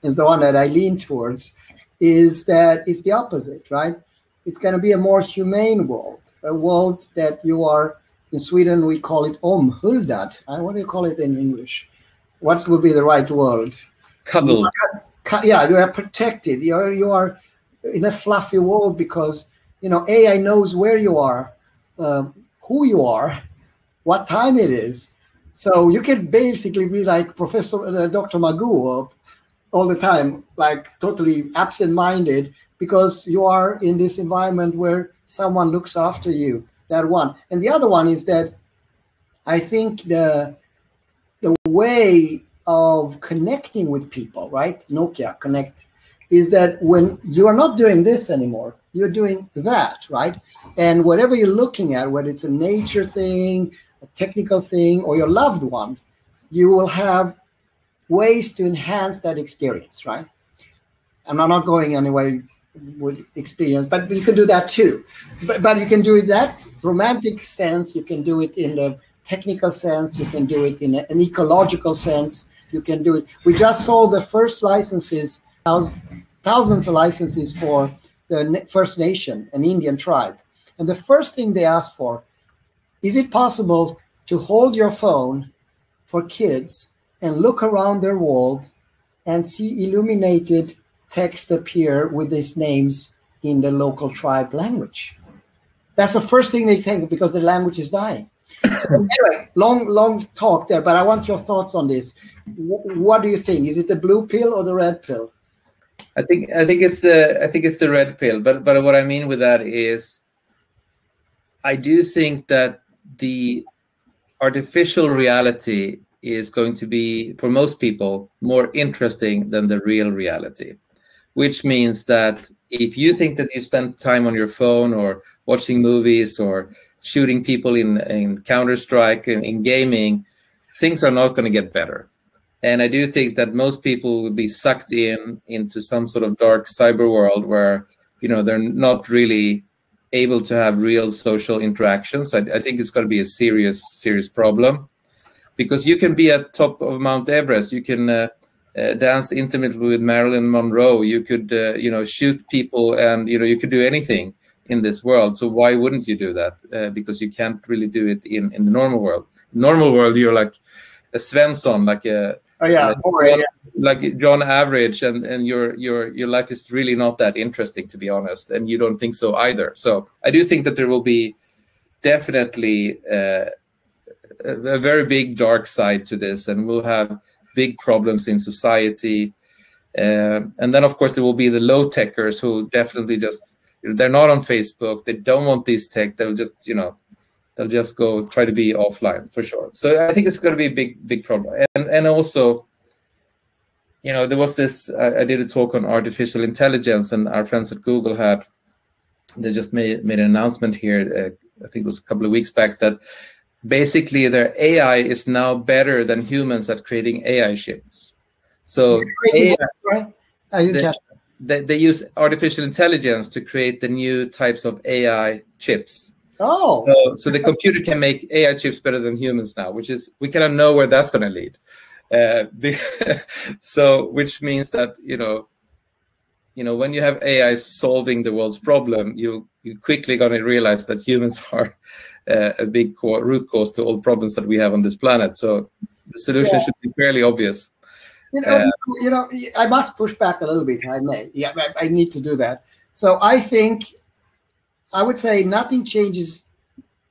is the one that I lean towards, is that it's the opposite, right? It's going to be a more humane world, a world that you are, in Sweden we call it omhuldad. What do you call it in English? What would be the right word? Cuddle. Yeah, you are protected. You are in a fluffy world because AI knows where you are, who you are, what time it is. So you can basically be like Dr. Magoo all the time, like totally absent-minded, because you are in this environment where someone looks after you. That one. And the other one is that I think the way of connecting with people, right? Nokia Connect, is that when you are not doing this anymore, you're doing that, right? And whatever you're looking at, whether it's a nature thing, a technical thing, or your loved one, you will have ways to enhance that experience, right? And I'm not going anyway with experience, but you can do that too. But you can do it that romantic sense, you can do it in the technical sense, you can do it in an ecological sense, you can do it. We just sold the first licenses, thousands of licenses for the First Nation, an Indian tribe. And the first thing they asked for, is it possible to hold your phone for kids and look around their world and see illuminated text appear with these names in the local tribe language? That's the first thing they think, because the language is dying. So anyway, long talk there, but I want your thoughts on this. What do you think? Is it the blue pill or the red pill? I think it's the red pill. But what I mean with that is, I do think that the artificial reality is going to be, for most people, more interesting than the real reality. Which means that if you think that you spend time on your phone or watching movies or shooting people in Counter-Strike and in gaming, things are not going to get better. And I do think that most people will be sucked into some sort of dark cyber world where, you know, they're not really able to have real social interactions. I think it's going to be a serious problem, because you can be at top of Mount Everest, you can dance intimately with Marilyn Monroe, you could you know, shoot people, and you know, you could do anything in this world. So why wouldn't you do that? Because you can't really do it in the normal world. Normal world, you're like a Svensson, like a like John Average, and your life is really not that interesting, to be honest, and you don't think so either. So I do think that there will be definitely a very big dark side to this, and we'll have big problems in society. And then, of course, there will be the low-techers who definitely just, you know, they're not on Facebook, they don't want this tech, they'll just, you know, they'll just go try to be offline for sure. So I think it's going to be a big problem. And also, you know, there was this, I did a talk on artificial intelligence, and our friends at Google they just made an announcement here, I think it was a couple of weeks back, that basically their AI is now better than humans at creating AI chips. So they use artificial intelligence to create the new types of AI chips. Oh, so the computer can make AI chips better than humans now, which is, we kind of know where that's going to lead. So, which means that, you know, when you have AI solving the world's problem, you quickly going to realize that humans are a big root cause to all problems that we have on this planet. So the solution should be fairly obvious. You know, I must push back a little bit, if I may. Yeah, I need to do that. So I would say nothing changes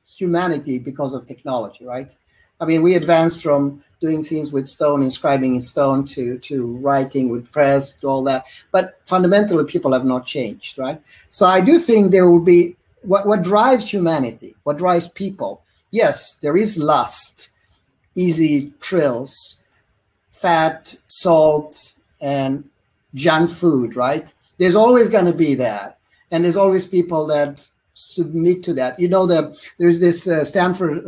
humanity because of technology, right? I mean, we advanced from doing things with stone, inscribing in stone, to writing with press, to all that. But fundamentally, people have not changed, right? So I do think there will be, what drives humanity, what drives people. Yes, there is lust, easy thrills, fat, salt, and junk food, right? There's always going to be that. And there's always people that submit to that. You know, there's this Stanford,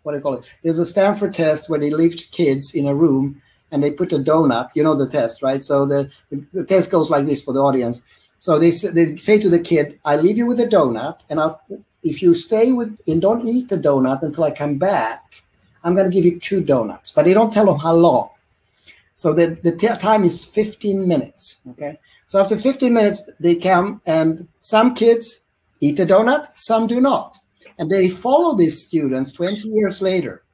what do you call it? There's a Stanford test where they leave kids in a room and they put a donut. You know the test, right? So the test goes like this for the audience. So they say to the kid, I leave you with a donut, and if you stay and don't eat the donut until I come back, I'm going to give you 2 donuts. But they don't tell them how long. So the time is 15 minutes, okay? So after 15 minutes, they come, and some kids eat the donut, some do not. And they follow these students 20 years later.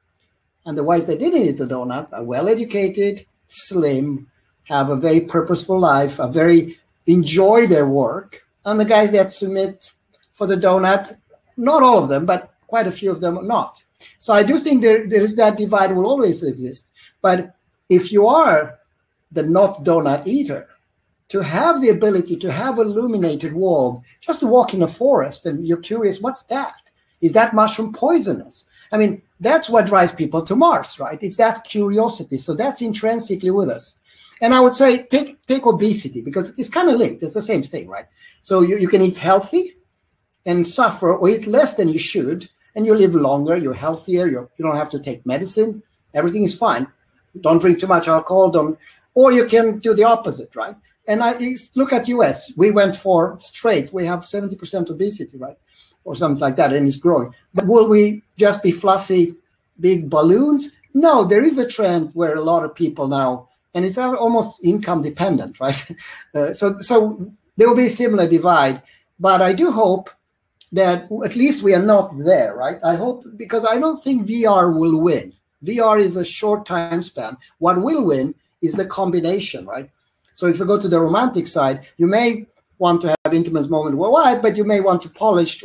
And the ones that didn't eat the donut are well-educated, slim, have a very purposeful life, enjoy their work. And the guys that submit for the donut, not all of them, but quite a few of them are not. So I do think there is that divide will always exist. But if you are the not donut eater, to have the ability to have illuminated world, just to walk in a forest and you're curious, what's that? Is that mushroom poisonous? I mean, that's what drives people to Mars, right? It's that curiosity. So that's intrinsically with us. And I would say take obesity, because it's kind of linked. It's the same thing, right? So you can eat healthy and suffer, or eat less than you should, and you live longer, you're healthier, you don't have to take medicine, everything is fine. Don't drink too much alcohol, or you can do the opposite, right? And look at US, we went for straight, we have 70% obesity, right? Or something like that, and it's growing. But will we just be fluffy, big balloons? No, there is a trend where a lot of people now, and it's almost income dependent, right? So there will be a similar divide, but I do hope that at least we are not there, right? I hope, because I don't think VR will win. VR is a short time span. What will win is the combination, right? So if you go to the romantic side, you may want to have intimate moment with a wife, but you may want to polish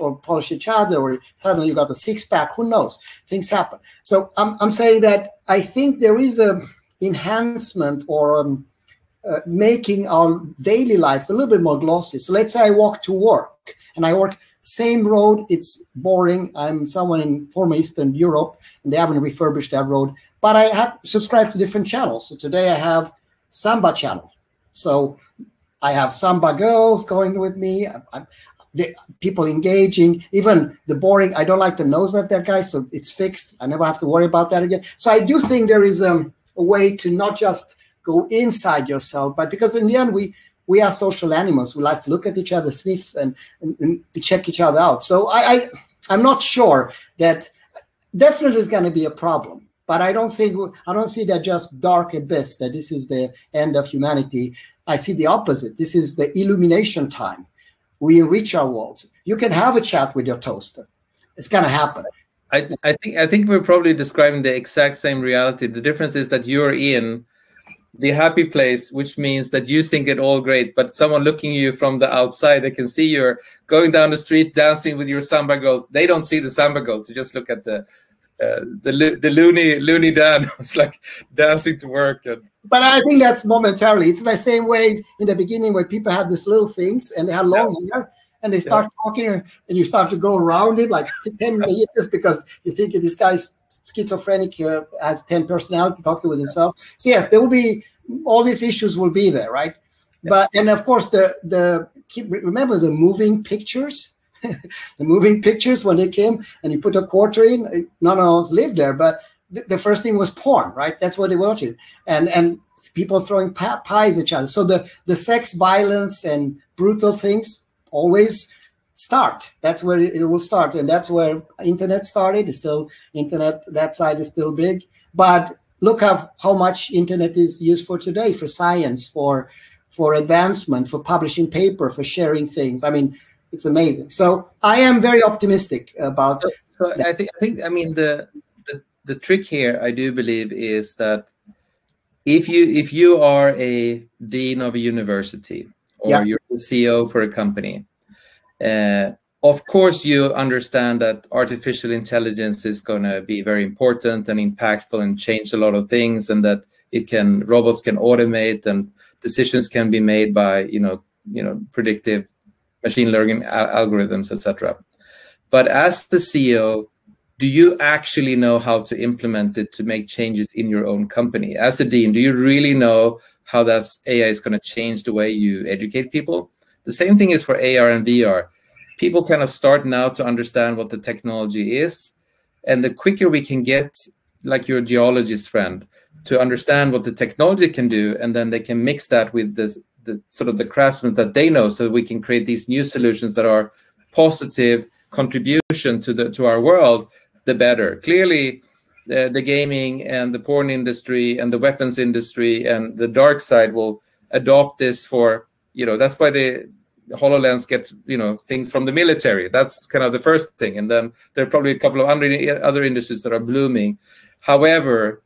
each other, or suddenly you got a 6-pack, who knows? Things happen. So I'm saying that I think there is a enhancement or making our daily life a little bit more glossy. So let's say I walk to work, and I work same road, it's boring. I'm someone in former Eastern Europe, and they haven't refurbished that road, but I have subscribed to different channels. So today I have Samba channel. So I have Samba girls going with me, people engaging, even the boring, I don't like the nose of that guy, so it's fixed. I never have to worry about that again. So I do think there is a way to not just go inside yourself, but because in the end we are social animals. We like to look at each other, sniff, and check each other out. So I'm not sure that definitely is going to be a problem. But I don't see that just dark abyss, that this is the end of humanity. I see the opposite. This is the illumination time. We enrich our worlds. You can have a chat with your toaster. It's going to happen. I think we're probably describing the exact same reality. The difference is that you're in the happy place, which means that you think it all great, but someone looking at you from the outside, they can see you're going down the street dancing with your samba girls. They don't see the samba girls. They just look at the loony Dan was like dancing to work. But I think that's momentarily. It's the same way in the beginning where people had these little things and they had long hair and they start talking and you start to go around it like 10 meters because you think this guy's schizophrenic, has 10 personality talking with himself. So yes, there will be, all these issues will be there, right? But, and of course remember the moving pictures? The moving pictures, when they came and you put a quarter in, none of us lived there, but the first thing was porn, right? That's what they wanted, and people throwing pies at each other. So the sex, violence, and brutal things always start. That's where it will start, and that's where internet started. It's still internet. That side is still big, but look at how much internet is used for today, for science, for advancement, for publishing paper, for sharing things. I mean, it's amazing. So I am very optimistic about. So I think I mean the trick here, I do believe, is that if you are a dean of a university or you're the CEO for a company, of course you understand that artificial intelligence is going to be very important and impactful and change a lot of things, and that robots can automate and decisions can be made by predictive machine learning algorithms, etc. But as the CEO, do you actually know how to implement it to make changes in your own company? As a dean, do you really know how that AI is going to change the way you educate people? The same thing is for AR and VR. People kind of start now to understand what the technology is, and the quicker we can get, like your geologist friend, to understand what the technology can do, and then they can mix that with the sort of the craftsmen that they know, so we can create these new solutions that are positive contribution to our world, the better. Clearly, the gaming and the porn industry and the weapons industry and the dark side will adopt this for, that's why the HoloLens get, things from the military. That's kind of the first thing. And then there are probably a couple of other industries that are blooming. However,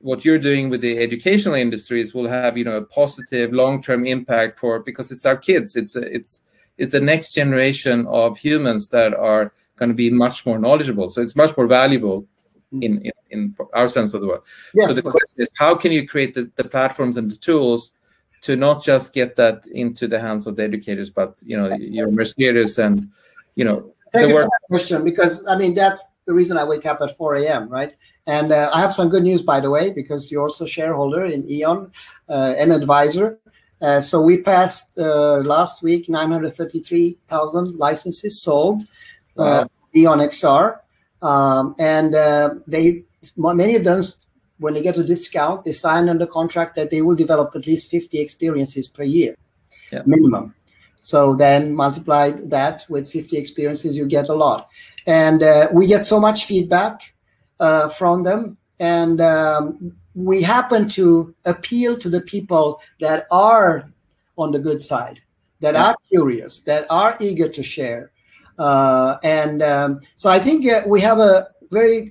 what you're doing with the educational industries will have, a positive long-term impact because it's our kids. It's the next generation of humans that are going to be much more knowledgeable. So it's much more valuable in our sense of the word. Yeah. So the question is, how can you create the platforms and the tools to not just get that into the hands of the educators, but your Mercedes and Thank you for that question, because I mean that's the reason I wake up at 4 a.m. right? And I have some good news, by the way, because you're also a shareholder in E.ON, an advisor. So we passed last week 933,000 licenses sold, E.ON XR, and many of them, when they get a discount, they sign under contract that they will develop at least 50 experiences per year, minimum. So then multiply that with 50 experiences, you get a lot. And we get so much feedback from them. And we happen to appeal to the people that are on the good side, that are curious, that are eager to share. So I think we have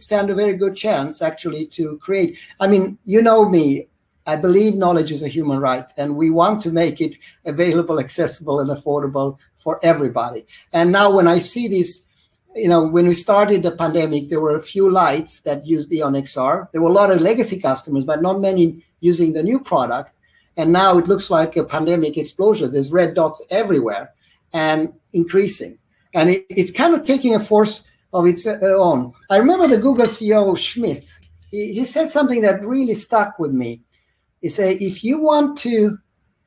stand a very good chance actually to create. I mean, you know me, I believe knowledge is a human right, and we want to make it available, accessible, and affordable for everybody. And now when I see this, when we started the pandemic, there were a few lights that used E.ON XR. There were a lot of legacy customers, but not many using the new product. And now it looks like a pandemic explosion. There's red dots everywhere and increasing. And it's kind of taking a force of its own. I remember the Google CEO, Schmidt. He said something that really stuck with me. He said, if you want to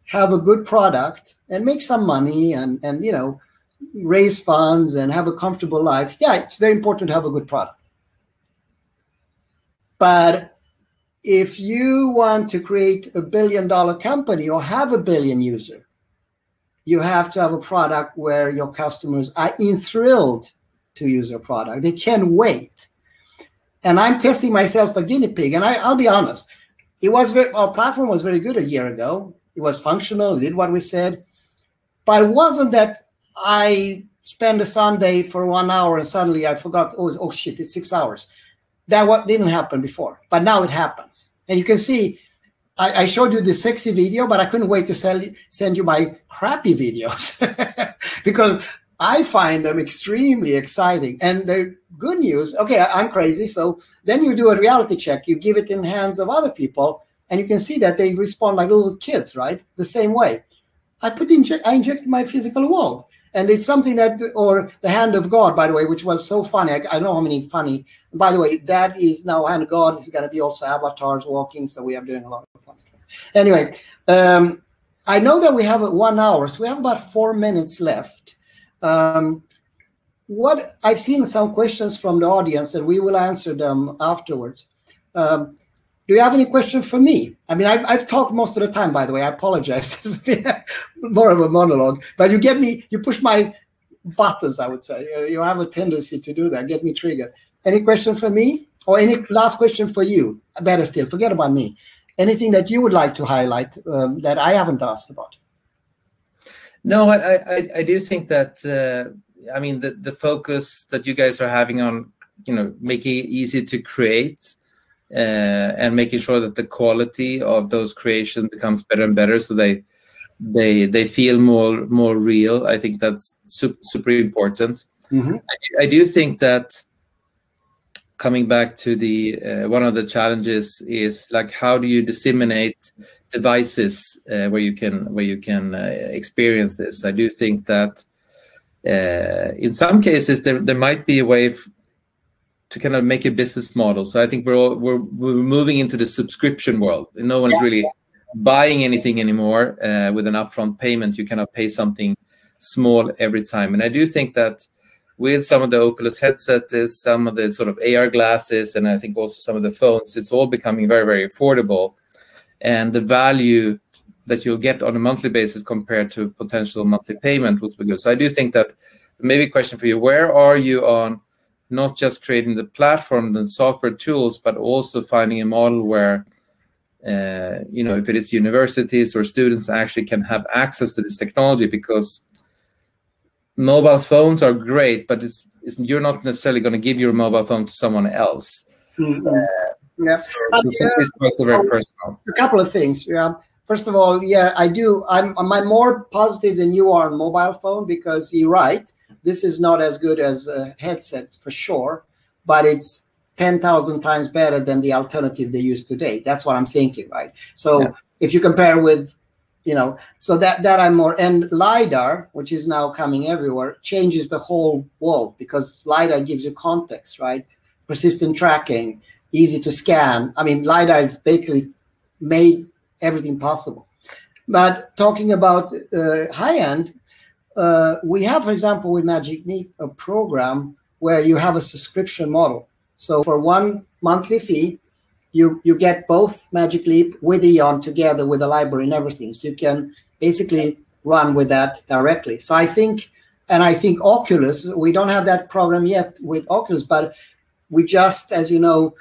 have a good product and make some money and raise funds and have a comfortable life, it's very important to have a good product. But if you want to create $1 billion company or have 1 billion users, you have to have a product where your customers are enthralled to use your product. They can't wait. And I'm testing myself a guinea pig. And I'll be honest, our platform was very good a year ago. It was functional. It did what we said. But it wasn't that I spent a Sunday for 1 hour and suddenly I forgot, oh shit, it's 6 hours. That didn't happen before, but now it happens. And you can see, I showed you the sexy video, but I couldn't wait to send you my crappy videos because I find them extremely exciting. And the good news, okay, I'm crazy. So then you do a reality check. You give it in hands of other people, and you can see that they respond like little kids, right? The same way. I injected my physical world. And it's something that, or the hand of God, by the way, which was so funny. I know how many funny. By the way, that is now hand of God. It's going to be also avatars walking. So we are doing a lot of fun stuff. Anyway, I know that we have 1 hour. So we have about 4 minutes left. What I've seen some questions from the audience, and we will answer them afterwards. Do you have any questions for me? I mean, I've talked most of the time, by the way. I apologize. It's been more of a monologue. But you push my buttons, I would say. You have a tendency to do that, get me triggered. Any question for me? Or any last question for you? Better still, forget about me. Anything that you would like to highlight that I haven't asked about? No, I do think that, I mean, the focus that you guys are having on, making it easy to create, and making sure that the quality of those creations becomes better and better, so they feel more real. I think that's super important. Mm-hmm. I do think that coming back to the one of the challenges is like, how do you disseminate devices where you can experience this? I do think that in some cases there might be a way to kind of make a business model. So I think we're moving into the subscription world. No one's really buying anything anymore with an upfront payment. You cannot pay something small every time. And I do think that with some of the Oculus headsets, some of the sort of AR glasses, and I think also some of the phones, it's all becoming very, very affordable. And the value that you'll get on a monthly basis compared to potential monthly payment will be good. So I do think that maybe a question for you, where are you on not just creating the platform and software tools, but also finding a model where, if it is universities or students actually can have access to this technology? Because mobile phones are great, but you're not necessarily going to give your mobile phone to someone else. Mm-hmm. So it's very personal. A couple of things. Yeah. First of all, I do. I'm more positive than you are on mobile phone, because you're right. This is not as good as a headset for sure, but it's 10,000 times better than the alternative they use today. That's what I'm thinking, right? So if you compare with, so that I'm more, and LiDAR, which is now coming everywhere, changes the whole world, because LiDAR gives you context, right? Persistent tracking, easy to scan. I mean, LiDAR is basically made everything possible. But talking about high-end, we have, for example, with Magic Leap, a program where you have a subscription model. So for one monthly fee, you get both Magic Leap with Eon together with the library and everything. So you can basically run with that directly. So I think Oculus, we don't have that program yet with Oculus, but we just, as you know,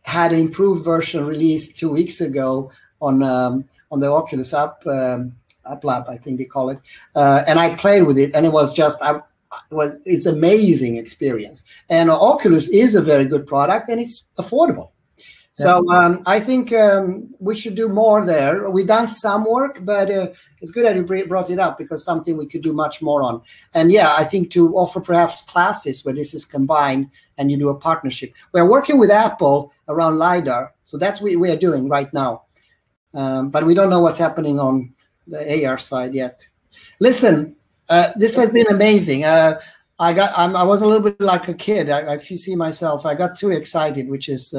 had an improved version released 2 weeks ago on the Oculus app lab, I think they call it, and I played with it, and it was just it's amazing experience. And Oculus is a very good product, and it's affordable. So I think we should do more there. We've done some work, but it's good that you brought it up, because something we could do much more on. And I think to offer perhaps classes where this is combined and you do a partnership. We're working with Apple around LiDAR, so that's what we are doing right now. But we don't know what's happening on the AR side yet. Listen, this has been amazing. I was a little bit like a kid. If you see myself, I got too excited, which is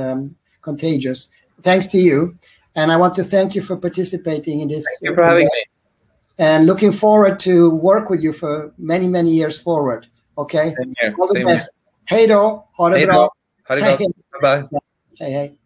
contagious. Thanks to you. And I want to thank you for participating in this. Thank you for having me. And looking forward to work with you for many, many years forward. Okay? Same here. All the best. Hej då. Ha det bra. Ha det gott. Bye-bye. Hej, hej.